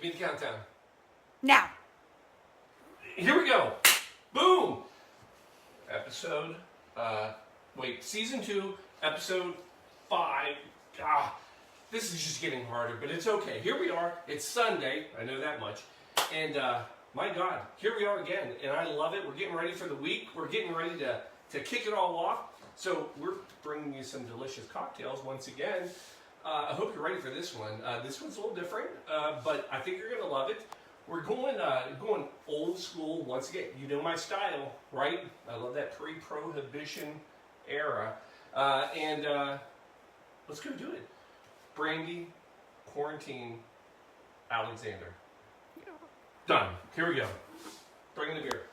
Give me the countdown. Now. Here we go. Boom. Season 2, episode 5. This is just getting harder, but it's okay. Here we are. It's Sunday. I know that much. And my God, here we are again. And I love it. We're getting ready for the week. We're getting ready to kick it all off. So we're bringing you some delicious cocktails once again. I hope you're ready for this one. This one's a little different, but I think you're going to love it. We're going old school once again. You know my style, right? I love that pre-prohibition era. Let's go do it. Brandy, Quarantine, Alexander. Done. Here we go. Bring in the beer.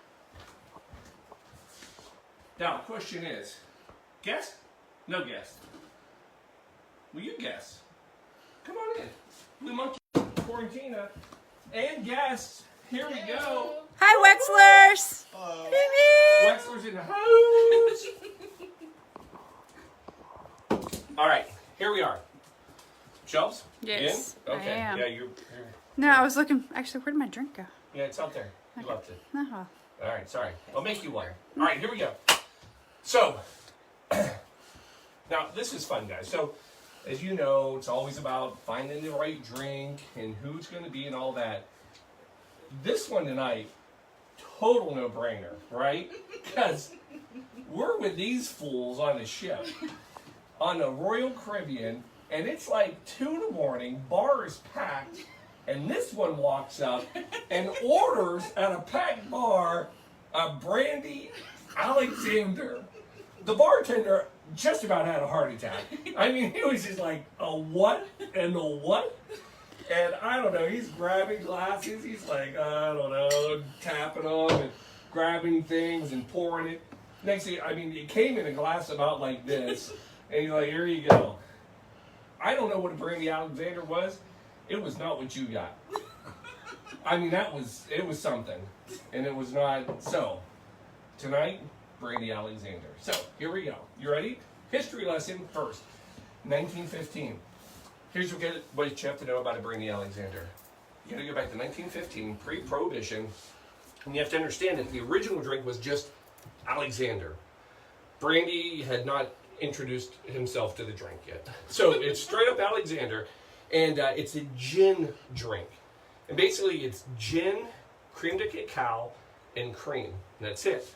Now, the question is, guess? No guess. Will you guess? Come on in. Blue Monkey, Quarantina, and guests. Here we go. Hi, Wexlers. Hello. Wexler's in the house. All right, here we are. Shelves? Yes, In? Okay. I am. Yeah, you're. No, I was looking. Actually, where did my drink go? Yeah, it's out there. You left it. No. All right, sorry. I'll make you one. All right, here we go. So, now this is fun, guys. So, as you know, it's always about finding the right drink and who's going to be and all that. This one tonight, total no-brainer, right? Because we're with these fools on a ship on the Royal Caribbean, and it's like 2 in the morning, bar is packed, and this one walks up and orders at a packed bar a Brandy Alexander. The bartender just about had a heart attack. I mean, he was just like, a what and a what? And I don't know, he's grabbing glasses. He's like, I don't know, tapping them and grabbing things and pouring it. Next thing, I mean, it came in a glass about like this. And he's like, here you go. I don't know what a Brandy Alexander was. It was not what you got. I mean, it was something. And it was not. So, tonight, Brandy Alexander. So, here we go. You ready? History lesson first. 1915. Here's what you have to know about a Brandy Alexander. You gotta go back to 1915, pre-Prohibition. And you have to understand that the original drink was just Alexander. Brandy had not introduced himself to the drink yet. So it's straight up Alexander, and it's a gin drink. And basically it's gin, cream de cacao, and cream. And that's it.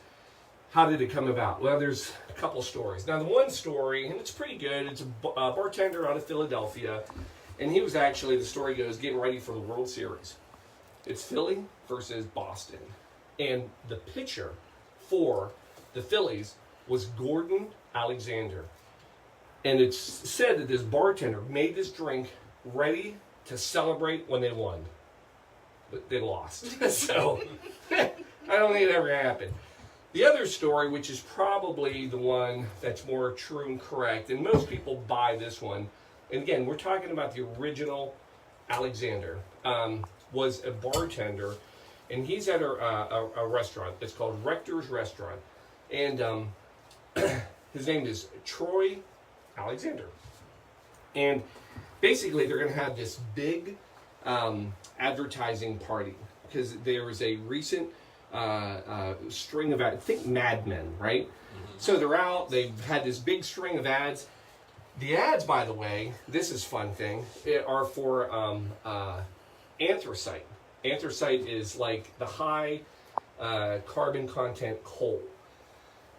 How did it come about? Well, there's a couple stories. Now, the one story, and it's pretty good, it's a bartender out of Philadelphia, and he was actually, the story goes, getting ready for the World Series. It's Philly versus Boston. And the pitcher for the Phillies was Gordon Alexander. And it's said that this bartender made this drink ready to celebrate when they won. But they lost. So, I don't think it ever happened. The other story, which is probably the one that's more true and correct, and most people buy this one, and again, we're talking about the original Alexander, was a bartender, and he's at a restaurant. It's called Rector's Restaurant, and his name is Troy Alexander. And basically, they're going to have this big advertising party, because there was a recent string of ads. Think Mad Men, right? Mm-hmm. So they're out, they've had this big string of ads. The ads, by the way, this is a fun thing, are for anthracite. Anthracite is like the high carbon content coal.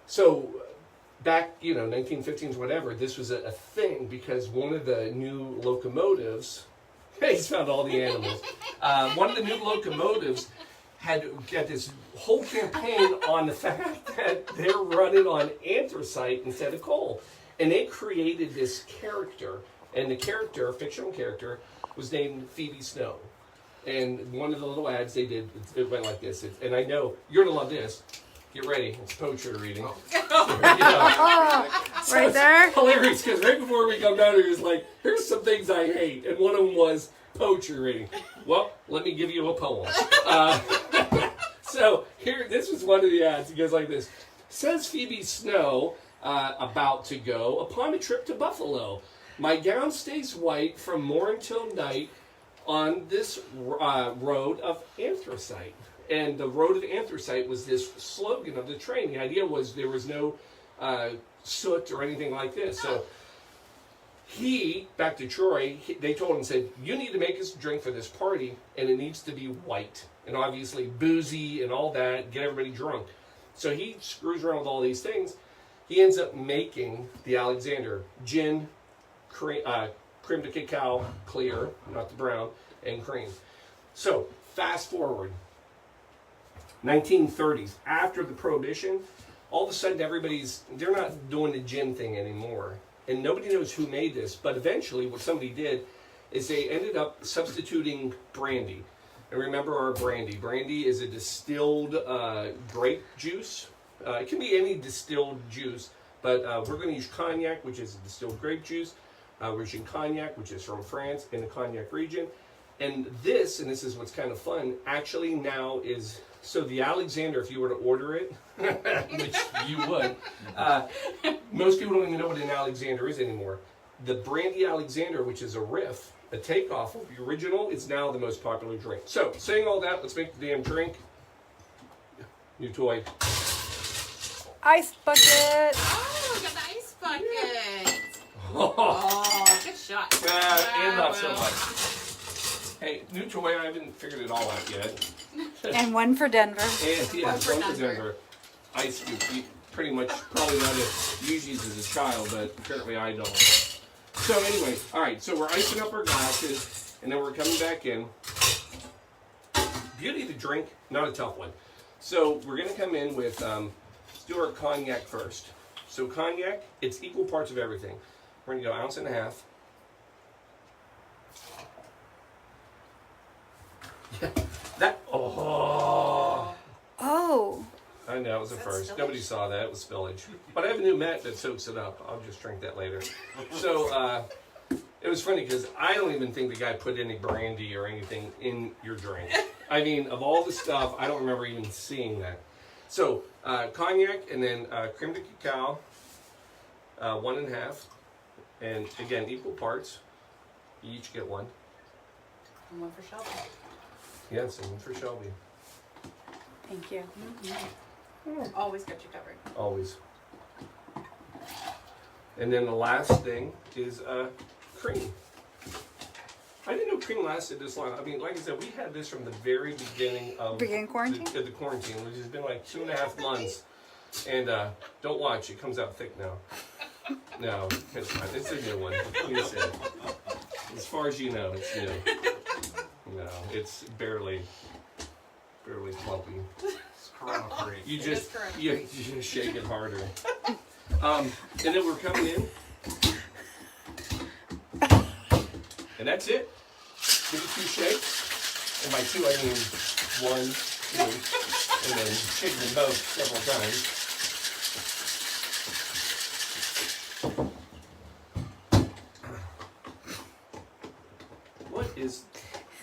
So back, 1915s, whatever, this was a thing because one of the new locomotives, he's found all the animals, one of the new locomotives had got this whole campaign on the fact that they're running on anthracite instead of coal. And they created this character, and the character, fictional character, was named Phoebe Snow. And one of the little ads they did, it went like this. And I know, you're going to love this. Get ready. It's poetry reading. Right there? Hilarious, because right before we come down here, it's like, here's some things I hate. And one of them was poetry reading. Well, let me give you a poem. So here, this was one of the ads. It goes like this. Says Phoebe Snow, about to go upon a trip to Buffalo. My gown stays white from morn till night. on this road of anthracite. And the road of anthracite was this slogan of the train. The idea was there was no soot or anything like this. So back to Troy, they told him, said, you need to make us a drink for this party, and it needs to be white. And obviously boozy and all that, get everybody drunk. So he screws around with all these things. He ends up making the Alexander gin, creme de cacao, clear, not the brown, and cream. So fast forward, 1930s, after the Prohibition, all of a sudden they're not doing the gin thing anymore. And nobody knows who made this, but eventually what somebody did is they ended up substituting brandy. And remember our brandy. Brandy is a distilled grape juice. It can be any distilled juice, but we're going to use cognac, which is a distilled grape juice. We're using cognac, which is from France in the cognac region. And this is what's kind of fun, actually now is, so the Alexander, if you were to order it, which you would, most people don't even know what an Alexander is anymore. The Brandy Alexander, which is a riff, a takeoff of the original, is now the most popular drink. So, saying all that, let's make the damn drink. New toy. Ice bucket. Oh, we got the ice bucket. Oh, good shot. And not so much. Hey, new toy, I haven't figured it all out yet. And one for Denver. And yeah, one for Denver. Ice scoop. You pretty much probably not use these as a child, but apparently I don't. So anyway, all right. So we're icing up our glasses, and then we're coming back in. Beauty of the drink, not a tough one. So we're gonna come in with let's do our cognac first. So cognac, it's equal parts of everything. We're gonna go 1.5 ounces. Yeah, that. Oh. I know, it was a first. Spillage? Nobody saw that. It was spillage. But I have a new mat that soaks it up. I'll just drink that later. So, it was funny because I don't even think the guy put any brandy or anything in your drink. I mean, of all the stuff, I don't remember even seeing that. So, cognac and then creme de cacao, 1.5. And again, equal parts. You each get one. And one for Shelby. Yes, and one for Shelby. Thank you. Always got you covered. Always. And then the last thing is cream. I didn't know cream lasted this long. I mean, like I said, we had this from the very beginning of quarantine? The quarantine, which has been like 2.5 months. And don't watch, it comes out thick now. No, it's not. It's a new one. You said. As far as you know, it's new. No, it's barely clumpy. It's corona-free. You just shake it harder. And then we're coming in. And that's it. Give it 2 shakes. And by 2 I mean 1, 2, and then shake them both several times.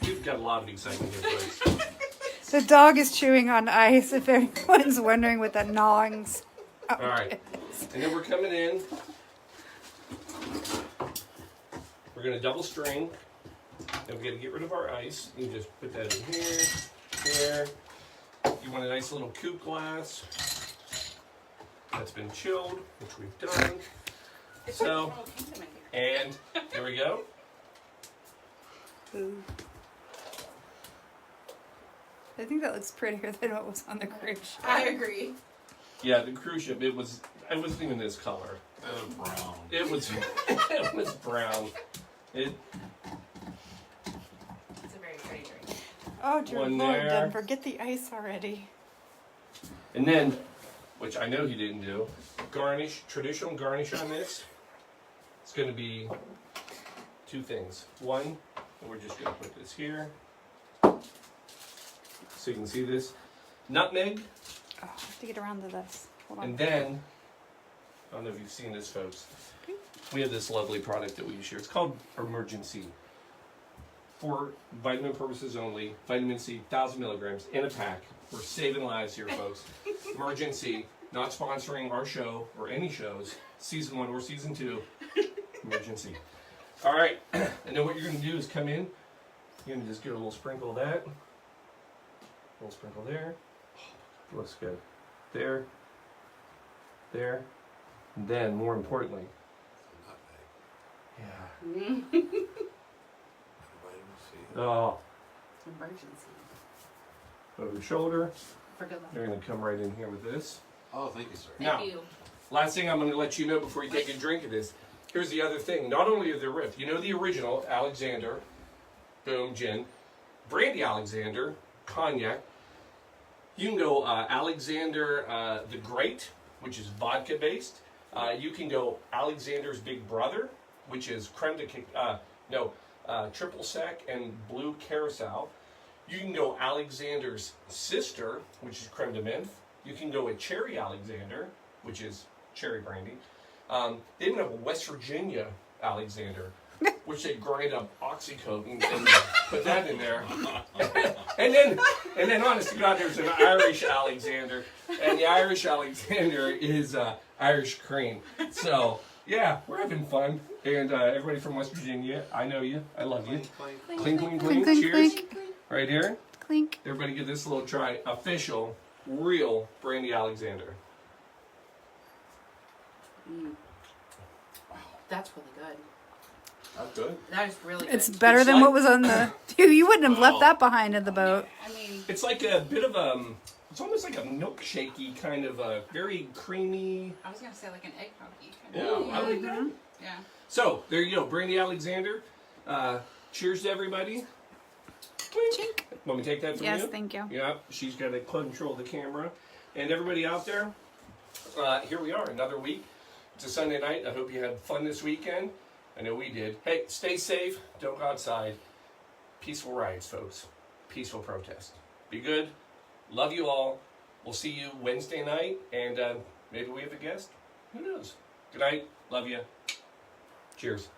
You've got a lot of excitement here, folks. The dog is chewing on ice, if anyone's wondering what that gnawing's. All right. And then we're coming in. We're going to double string. And we're going to get rid of our ice. You just put that in here, here. You want a nice little coupe glass. That's been chilled, which we've done. So, and there we go. Ooh. I think that looks prettier than what was on the cruise ship. I agree. Yeah, the cruise ship, it wasn't even this color. Brown. It was brown. It's a very pretty drink. Oh, dear One Lord, there. Denver, get the ice already. And then, which I know he didn't do, traditional garnish on this. It's going to be 2 things. One, we're just going to put this here. So you can see this. Nutmeg. Oh, I have to get around to this. Hold on. And then, I don't know if you've seen this, folks. We have this lovely product that we use here. It's called Emergency. For vitamin purposes only. Vitamin C, 1,000 milligrams in a pack. We're saving lives here, folks. Emergency. Not sponsoring our show or any shows. Season 1 or Season 2. Emergency. All right. And then what you're going to do is come in You're gonna just get a little sprinkle of that. A little sprinkle there. Looks good. There. There. And then, more importantly, yeah. Everybody will see. Oh, Emergency. over the shoulder. For good luck. They're gonna come right in here with this. Oh, thank you, sir. Now, Thank you. last thing I'm gonna let you know before you take a drink of this. Here's the other thing. Not only are they riff, you know the original Alexander, boom, gin, Brandy Alexander, cognac. You can go Alexander the Great, which is vodka based. You can go Alexander's Big Brother, which is creme de triple sec and blue curacao. You can go Alexander's Sister, which is creme de menthe. You can go with Cherry Alexander, which is cherry brandy. They even have a West Virginia Alexander, which they grind up oxycodone and put that in there. and then, honest to God, there's an Irish Alexander, and the Irish Alexander is Irish cream. So yeah, we're having fun, and everybody from West Virginia, I know you, I love you. Clink, clink. Clink, clink, Clink, clink. clink, Cheers. clink. Right here. Clink. Everybody get this little try. Official, real Brandy Alexander. That's really good. That's good. That is really good. It's better It's than like- what was on the. You wouldn't have left that behind in the boat. I mean, It's like a bit of it's almost like a milkshakey kind of a very creamy. I was gonna say like an egg hockey. Yeah, I like that. Yeah. So there you go, Brandy Alexander. Cheers to everybody. Clink. Chink. Want me to take that from Yes, you? thank you. Yeah, she's got to control the camera. And everybody out there, here we are, another week. It's a Sunday night. I hope you had fun this weekend. I know we did. Hey, stay safe. Don't go outside. Peaceful riots, folks. Peaceful protest. Be good. Love you all. We'll see you Wednesday night. And maybe we have a guest. Who knows? Good night. Love you. Cheers.